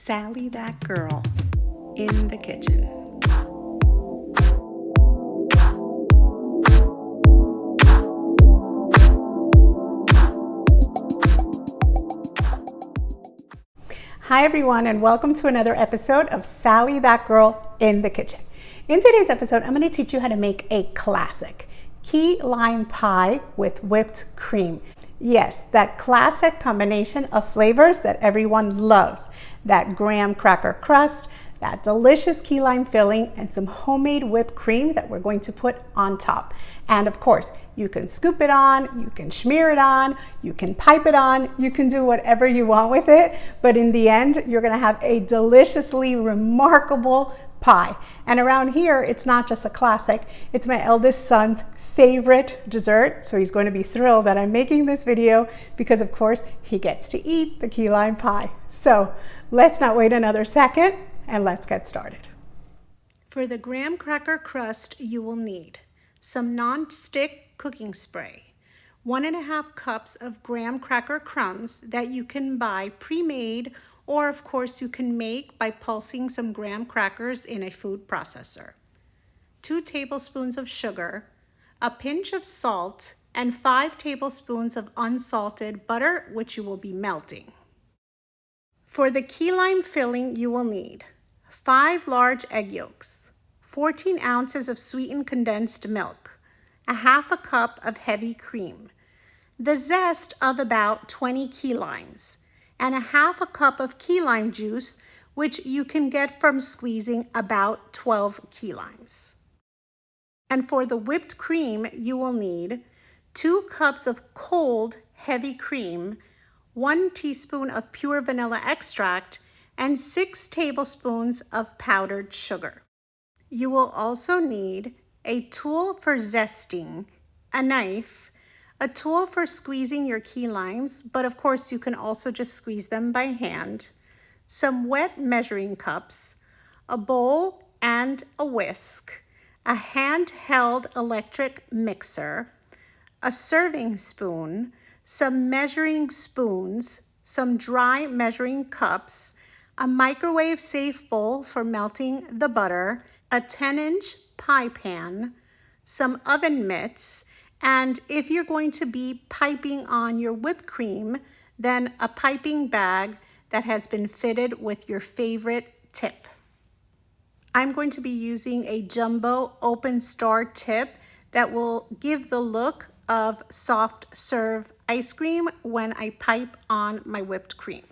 Sally that girl in the kitchen. Hi everyone, and welcome to another episode of Sally that girl in the kitchen. In today's episode, I'm going to teach you how to make a classic key lime pie with whipped cream. Yes, that classic combination of flavors that everyone loves. That graham cracker crust, that delicious key lime filling, and some homemade whipped cream that we're going to put on top. And of course, you can scoop it on, you can smear it on, you can pipe it on, you can do whatever you want with it. But in the end, you're gonna have a deliciously remarkable pie. And around here, it's not just a classic, it's my eldest son's favorite dessert. So he's going to be thrilled that I'm making this video because of course he gets to eat the key lime pie. So let's not wait another second and let's get started. For the graham cracker crust, you will need some non-stick cooking spray, 1.5 cups of graham cracker crumbs that you can buy pre-made, or of course you can make by pulsing some graham crackers in a food processor, 2 tablespoons of sugar, a pinch of salt, and 5 tablespoons of unsalted butter, which you will be melting. For the key lime filling, you will need 5 large egg yolks, 14 ounces of sweetened condensed milk, 1/2 cup of heavy cream, the zest of about 20 key limes, and 1/2 cup of key lime juice, which you can get from squeezing about 12 key limes. And for the whipped cream, you will need 2 cups of cold, heavy cream, 1 teaspoon of pure vanilla extract, and 6 tablespoons of powdered sugar. You will also need a tool for zesting, a knife, a tool for squeezing your key limes, but of course you can also just squeeze them by hand, some wet measuring cups, a bowl and a whisk, a handheld electric mixer, a serving spoon, some measuring spoons, some dry measuring cups, a microwave-safe bowl for melting the butter, a 10-inch pie pan, some oven mitts, and if you're going to be piping on your whipped cream, then a piping bag that has been fitted with your favorite tip. I'm going to be using a jumbo open star tip that will give the look of soft serve ice cream when I pipe on my whipped cream.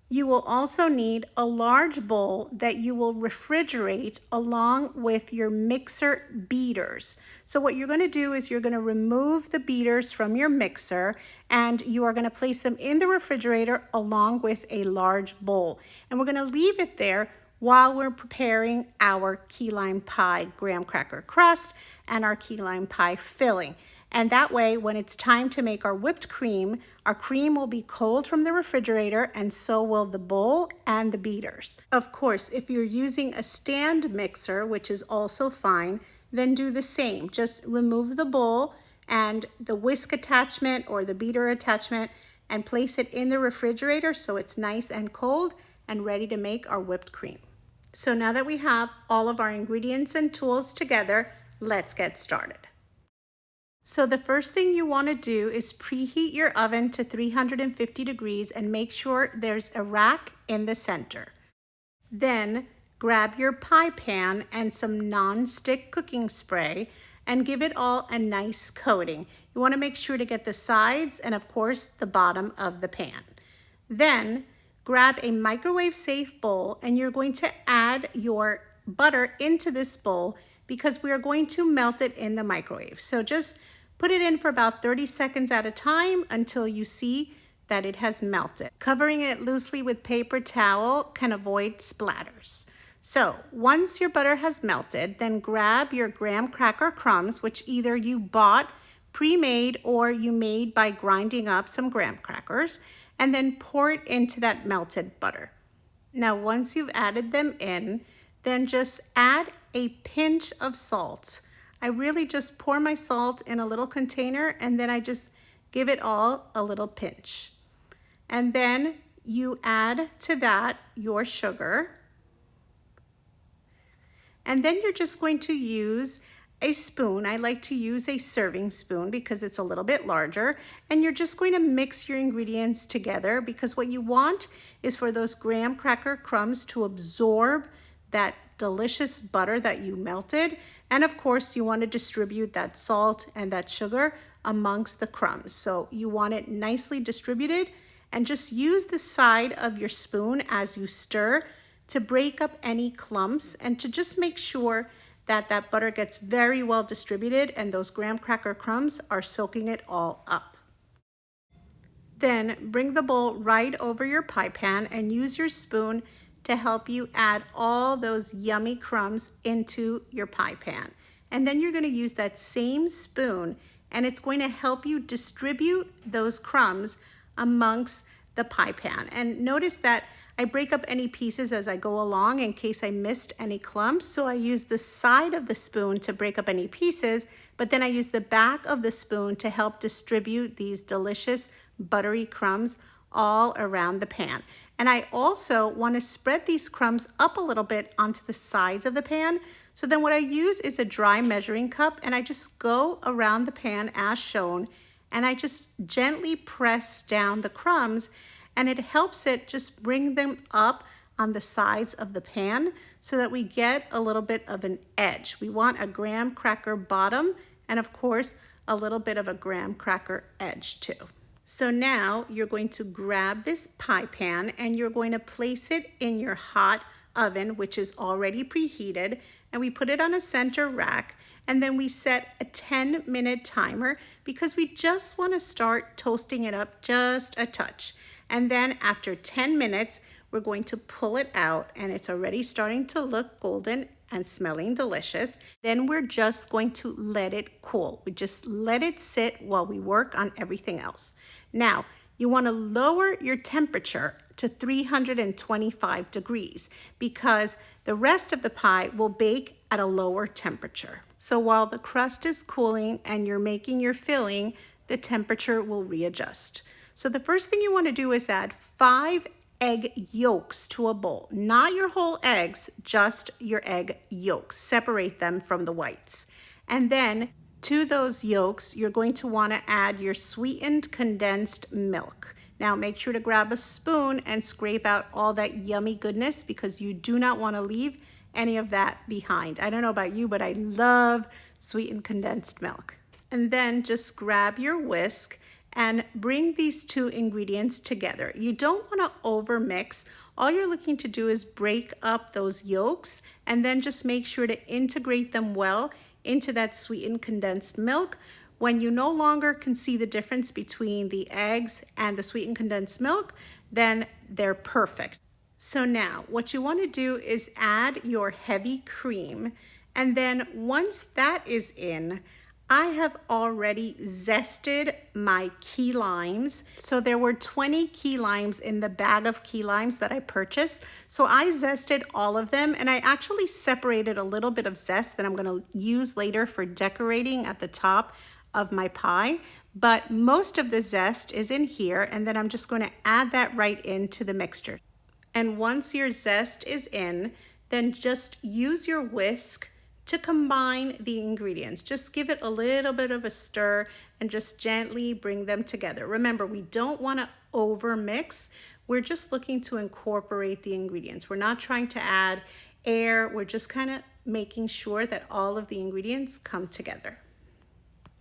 You will also need a large bowl that you will refrigerate along with your mixer beaters. So what you're going to do is you're going to remove the beaters from your mixer and you are going to place them in the refrigerator along with a large bowl. And we're going to leave it there while we're preparing our key lime pie graham cracker crust and our key lime pie filling. And that way, when it's time to make our whipped cream, our cream will be cold from the refrigerator and so will the bowl and the beaters. Of course, if you're using a stand mixer, which is also fine, then do the same. Just remove the bowl and the whisk attachment or the beater attachment and place it in the refrigerator so it's nice and cold and ready to make our whipped cream. So now that we have all of our ingredients and tools together, let's get started. So the first thing you want to do is preheat your oven to 350 degrees and make sure there's a rack in the center. Then grab your pie pan and some non-stick cooking spray and give it all a nice coating. You want to make sure to get the sides and of course the bottom of the pan. Then grab a microwave-safe bowl and you're going to add your butter into this bowl because we are going to melt it in the microwave. So just put it in for about 30 seconds at a time until you see that it has melted. Covering it loosely with paper towel can avoid splatters. So once your butter has melted, then grab your graham cracker crumbs, which either you bought pre-made or you made by grinding up some graham crackers, and then pour it into that melted butter. Now, once you've added them in, then just add a pinch of salt. I really just pour my salt in a little container and then I just give it all a little pinch. And then you add to that your sugar. And then you're just going to use a spoon. I like to use a serving spoon because it's a little bit larger. And you're just going to mix your ingredients together, because what you want is for those graham cracker crumbs to absorb that delicious butter that you melted. And of course, you want to distribute that salt and that sugar amongst the crumbs. So you want it nicely distributed, and just use the side of your spoon as you stir to break up any clumps and to just make sure that that butter gets very well distributed and those graham cracker crumbs are soaking it all up. Then bring the bowl right over your pie pan and use your spoon to help you add all those yummy crumbs into your pie pan. And then you're going to use that same spoon, and it's going to help you distribute those crumbs amongst the pie pan. And notice that I break up any pieces as I go along in case I missed any clumps. So I use the side of the spoon to break up any pieces, but then I use the back of the spoon to help distribute these delicious buttery crumbs all around the pan. And I also want to spread these crumbs up a little bit onto the sides of the pan. So then what I use is a dry measuring cup, and I just go around the pan as shown, and I just gently press down the crumbs, and it helps it just bring them up on the sides of the pan so that we get a little bit of an edge. We want a graham cracker bottom and of course a little bit of a graham cracker edge too. So now you're going to grab this pie pan and you're going to place it in your hot oven, which is already preheated, and we put it on a center rack, and then we set a 10-minute timer because we just want to start toasting it up just a touch. And then after 10 minutes, we're going to pull it out, and it's already starting to look golden and smelling delicious. Then we're just going to let it cool. We just let it sit while we work on everything else. Now, you want to lower your temperature to 325 degrees because the rest of the pie will bake at a lower temperature. So while the crust is cooling and you're making your filling, the temperature will readjust. So the first thing you want to do is add 5 egg yolks to a bowl. Not your whole eggs, just your egg yolks. Separate them from the whites. And then to those yolks, you're going to want to add your sweetened condensed milk. Now make sure to grab a spoon and scrape out all that yummy goodness because you do not want to leave any of that behind. I don't know about you, but I love sweetened condensed milk. And then just grab your whisk and bring these two ingredients together. You don't want to over mix. All you're looking to do is break up those yolks and then just make sure to integrate them well into that sweetened condensed milk. When you no longer can see the difference between the eggs and the sweetened condensed milk, then they're perfect. So now what you want to do is add your heavy cream, and then once that is in, I have already zested my key limes. So there were 20 key limes in the bag of key limes that I purchased. So I zested all of them, and I actually separated a little bit of zest that I'm going to use later for decorating at the top of my pie. But most of the zest is in here, and then I'm just going to add that right into the mixture. And once your zest is in, then just use your whisk to combine the ingredients. Just give it a little bit of a stir and just gently bring them together. Remember, we don't want to over mix. We're just looking to incorporate the ingredients. We're not trying to add air. We're just kind of making sure that all of the ingredients come together.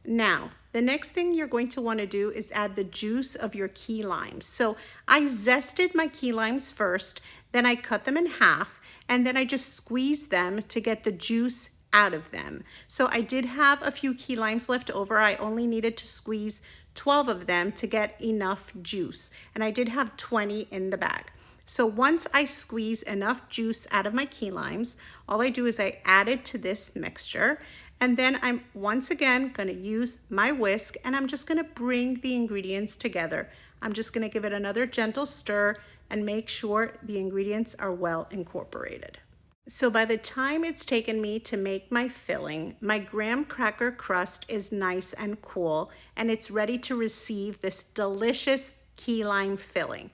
Now, the next thing you're going to want to do is add the juice of your key limes. So I zested my key limes first, then I cut them in half, and then I just squeezed them to get the juice out of them. So I did have a few key limes left over. I only needed to squeeze 12 of them to get enough juice. And I did have 20 in the bag. So once I squeeze enough juice out of my key limes, all I do is I add it to this mixture. And then I'm once again going to use my whisk, and I'm just going to bring the ingredients together. I'm just going to give it another gentle stir and make sure the ingredients are well incorporated. So by the time it's taken me to make my filling, my graham cracker crust is nice and cool, and it's ready to receive this delicious key lime filling.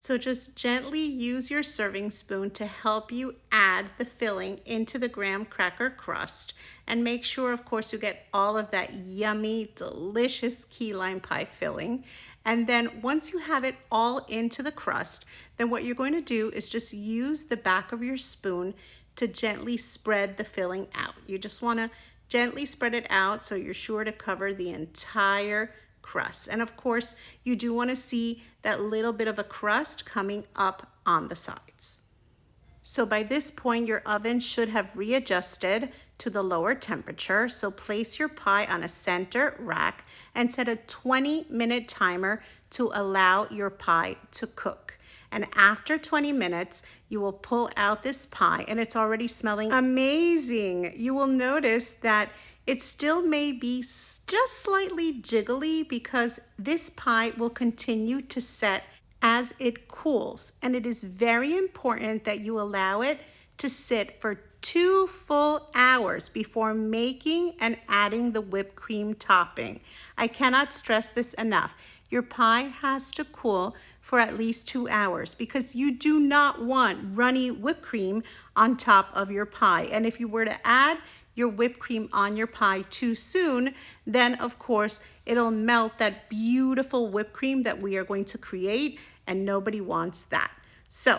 So just gently use your serving spoon to help you add the filling into the graham cracker crust, and make sure, of course, you get all of that yummy, delicious key lime pie filling. And then once you have it all into the crust, then what you're going to do is just use the back of your spoon to gently spread the filling out. You just want to gently spread it out so you're sure to cover the entire crust. And of course, you do want to see that little bit of a crust coming up on the sides. So by this point, your oven should have readjusted to the lower temperature. So place your pie on a center rack and set a 20-minute timer to allow your pie to cook. And after 20 minutes, you will pull out this pie, and it's already smelling amazing. You will notice that it still may be just slightly jiggly because this pie will continue to set as it cools. And it is very important that you allow it to sit for 2 full hours before making and adding the whipped cream topping. I cannot stress this enough. Your pie has to cool for at least 2 hours because you do not want runny whipped cream on top of your pie. And if you were to add your whipped cream on your pie too soon, then of course it'll melt that beautiful whipped cream that we are going to create, and nobody wants that. So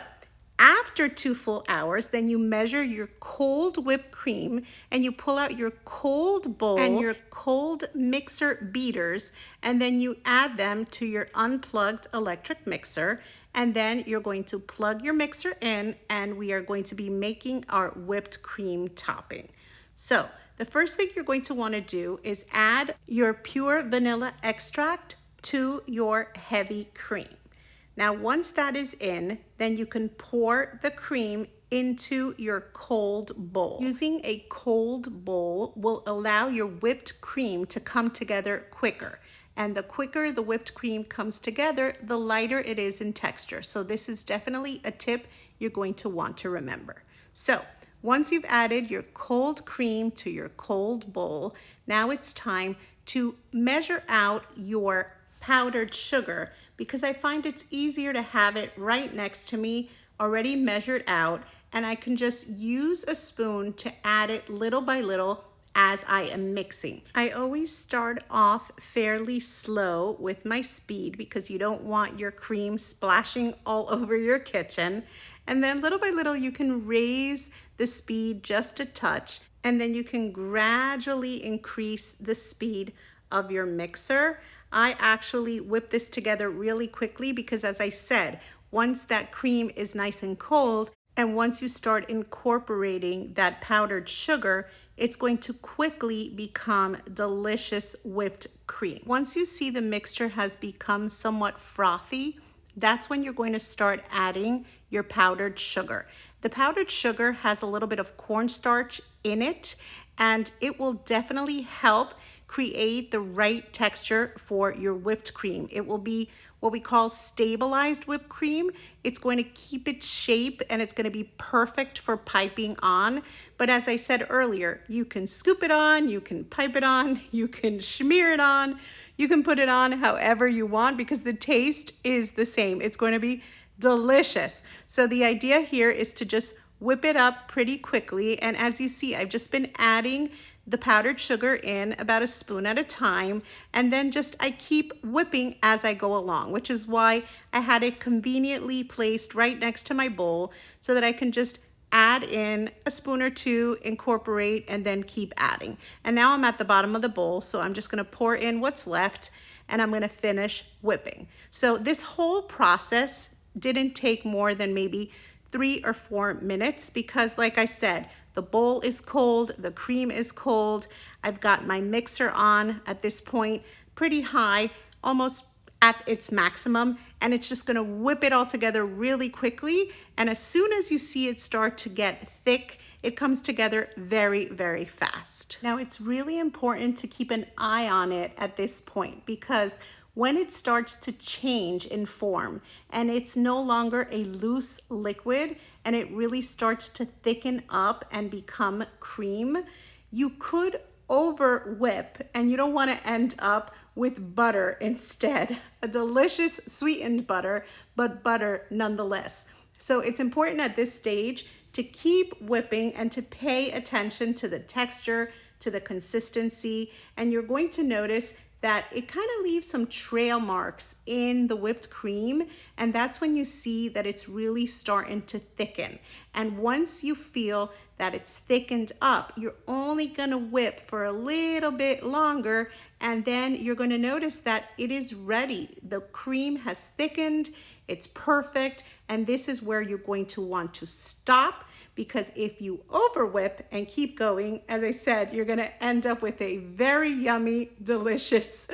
after 2 full hours, then you measure your cold whipped cream and you pull out your cold bowl and your cold mixer beaters, and then you add them to your unplugged electric mixer. And then you're going to plug your mixer in, and we are going to be making our whipped cream topping. So the first thing you're going to want to do is add your pure vanilla extract to your heavy cream. Now, once that is in, then you can pour the cream into your cold bowl. Using a cold bowl will allow your whipped cream to come together quicker. And the quicker the whipped cream comes together, the lighter it is in texture. So this is definitely a tip you're going to want to remember. So once you've added your cold cream to your cold bowl, now it's time to measure out your powdered sugar, because I find it's easier to have it right next to me, already measured out, and I can just use a spoon to add it little by little as I am mixing. I always start off fairly slow with my speed because you don't want your cream splashing all over your kitchen. And then little by little, you can raise the speed just a touch, and then you can gradually increase the speed of your mixer. I actually whip this together really quickly because, as I said, once that cream is nice and cold, and once you start incorporating that powdered sugar, it's going to quickly become delicious whipped cream. Once you see the mixture has become somewhat frothy, that's when you're going to start adding your powdered sugar. The powdered sugar has a little bit of cornstarch in it, and it will definitely help create the right texture for your whipped cream. It will be what we call stabilized whipped cream. It's going to keep its shape, and it's going to be perfect for piping on. But as I said earlier, you can scoop it on, you can pipe it on, you can smear it on, you can put it on however you want, because the taste is the same. It's going to be delicious. So the idea here is to just whip it up pretty quickly. And as you see, I've just been adding the powdered sugar in about a spoon at a time, and then I keep whipping as I go along, which is why I had it conveniently placed right next to my bowl so that I can just add in a spoon or two, incorporate, and then keep adding. And now I'm at the bottom of the bowl, so I'm just going to pour in what's left, and I'm going to finish whipping. So this whole process didn't take more than maybe 3 or 4 minutes because, like I said, the bowl is cold, the cream is cold. I've got my mixer on at this point pretty high, almost at its maximum, and it's just gonna whip it all together really quickly. And as soon as you see it start to get thick, it comes together very, very fast. Now, it's really important to keep an eye on it at this point, because when it starts to change in form and it's no longer a loose liquid and it really starts to thicken up and become cream, you could over whip, and you don't want to end up with butter instead. A delicious sweetened butter, but butter nonetheless. So it's important at this stage to keep whipping and to pay attention to the texture, to the consistency, and you're going to notice that it kind of leaves some trail marks in the whipped cream, and that's when you see that it's really starting to thicken. And once you feel that it's thickened up, you're only gonna whip for a little bit longer, and then you're gonna notice that it is ready. The cream has thickened, it's perfect, and this is where you're going to want to stop, because if you over whip and keep going, as I said, you're gonna end up with a very yummy, delicious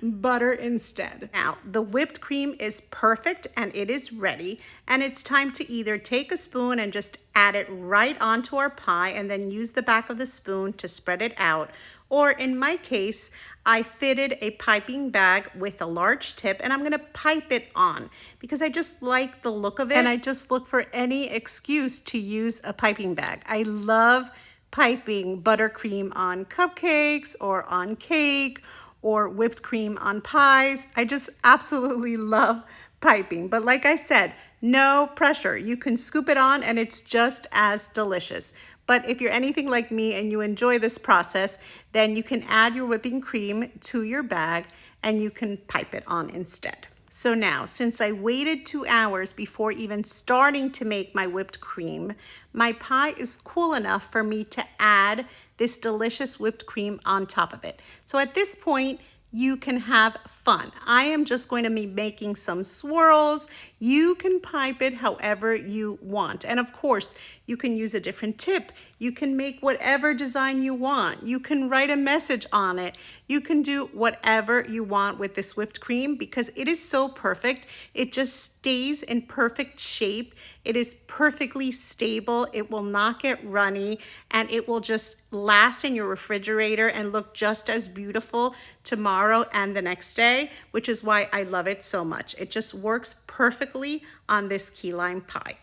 butter instead. Now, the whipped cream is perfect and it is ready, and it's time to either take a spoon and just add it right onto our pie and then use the back of the spoon to spread it out. Or in my case, I fitted a piping bag with a large tip, and I'm gonna pipe it on because I just like the look of it, and I just look for any excuse to use a piping bag. I love piping buttercream on cupcakes or on cake or whipped cream on pies. I just absolutely love piping. But like I said, no pressure. You can scoop it on and it's just as delicious. But if you're anything like me and you enjoy this process, then you can add your whipping cream to your bag and you can pipe it on instead. So now, since I waited 2 hours before even starting to make my whipped cream, my pie is cool enough for me to add this delicious whipped cream on top of it. So at this point, you can have fun. I am just going to be making some swirls. You can pipe it however you want. And of course, you can use a different tip. You can make whatever design you want. You can write a message on it. You can do whatever you want with this whipped cream because it is so perfect. It just stays in perfect shape. It is perfectly stable. It will not get runny, and it will just last in your refrigerator and look just as beautiful tomorrow and the next day, which is why I love it so much. It just works perfectly on this key lime pie.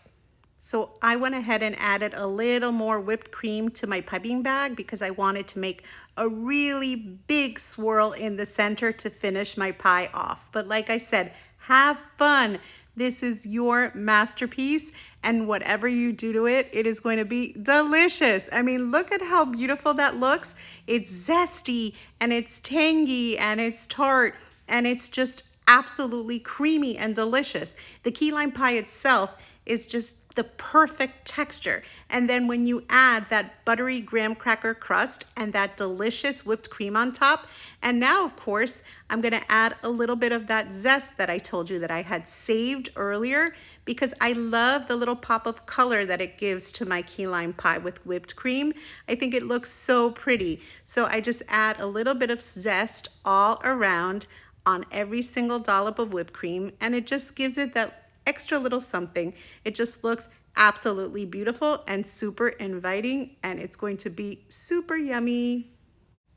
So I went ahead and added a little more whipped cream to my piping bag because I wanted to make a really big swirl in the center to finish my pie off. But like I said, have fun. This is your masterpiece, and whatever you do to it, it is going to be delicious. I mean, look at how beautiful that looks. It's zesty and it's tangy and it's tart and it's just absolutely creamy and delicious. The key lime pie itself is just the perfect texture. And then when you add that buttery graham cracker crust and that delicious whipped cream on top, and now of course, I'm gonna add a little bit of that zest that I told you that I had saved earlier because I love the little pop of color that it gives to my key lime pie with whipped cream. I think it looks so pretty. So I just add a little bit of zest all around on every single dollop of whipped cream, and it just gives it that extra little something. It just looks absolutely beautiful and super inviting, and it's going to be super yummy.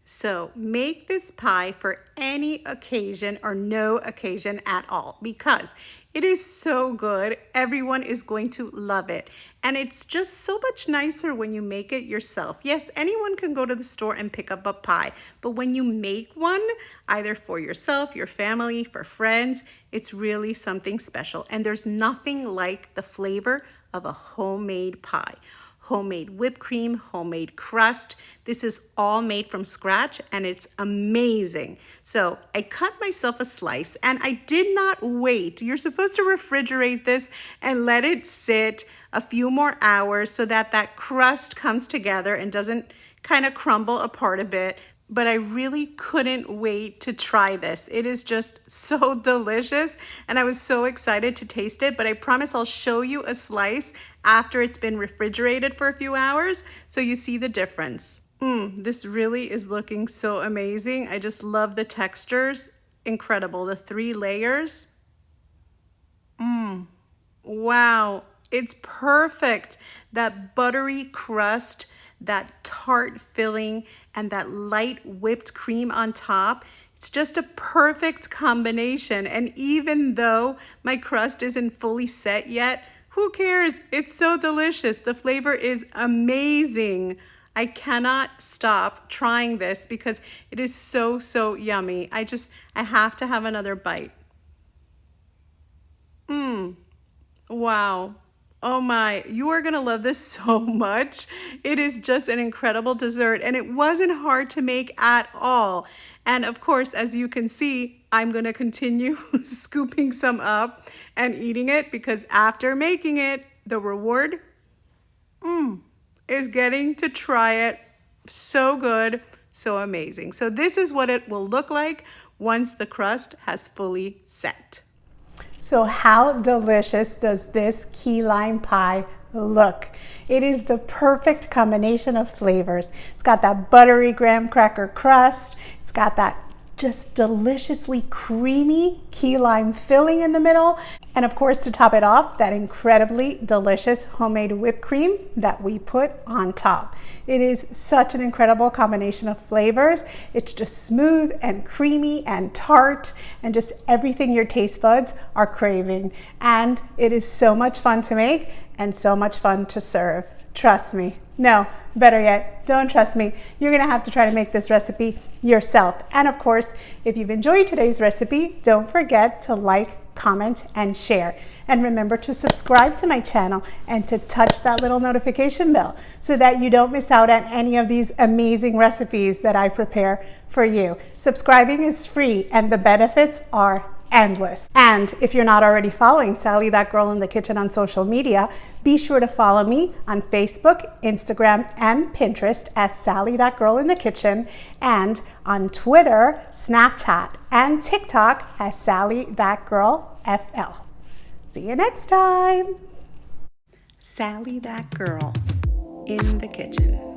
So make this pie for any occasion or no occasion at all because it is so good. Everyone is going to love it. And it's just so much nicer when you make it yourself. Yes, anyone can go to the store and pick up a pie, but when you make one, either for yourself, your family, for friends, it's really something special. And there's nothing like the flavor of a homemade pie. Homemade whipped cream, homemade crust. This is all made from scratch and it's amazing. So I cut myself a slice and I did not wait. You're supposed to refrigerate this and let it sit a few more hours so that that crust comes together and doesn't kind of crumble apart a bit. But I really couldn't wait to try this. It is just so delicious and I was so excited to taste it, but I promise I'll show you a slice after it's been refrigerated for a few hours so you see the difference. This really is looking so amazing. I just love the textures. Incredible, the 3 layers. Wow, it's perfect. That buttery crust, that tart filling, and that light whipped cream on top. It's just a perfect combination. And even though my crust isn't fully set yet, who cares? It's so delicious. The flavor is amazing. I cannot stop trying this because it is so, so yummy. I have to have another bite. Wow. Oh my, you are gonna love this so much. It is just an incredible dessert, and it wasn't hard to make at all. And of course, as you can see, I'm gonna continue scooping some up and eating it because after making it, the reward is getting to try it. So good, so amazing. So this is what it will look like once the crust has fully set. So how delicious does this key lime pie look? It is the perfect combination of flavors. It's got that buttery graham cracker crust. It's got that just deliciously creamy key lime filling in the middle. And of course, to top it off, that incredibly delicious homemade whipped cream that we put on top. It is such an incredible combination of flavors. It's just smooth and creamy and tart and just everything your taste buds are craving. And it is so much fun to make and so much fun to serve. Trust me. No, better yet, don't trust me. You're gonna have to try to make this recipe yourself. And of course, if you've enjoyed today's recipe, don't forget to like, comment, and share. And remember to subscribe to my channel and to touch that little notification bell so that you don't miss out on any of these amazing recipes that I prepare for you. Subscribing is free and the benefits are endless. And if you're not already following Sally That Girl in the Kitchen on social media, be sure to follow me on Facebook, Instagram, and Pinterest as Sally That Girl in the Kitchen, and on Twitter, Snapchat, and TikTok as Sally That Girl FL. See you next time. Sally That Girl in the Kitchen.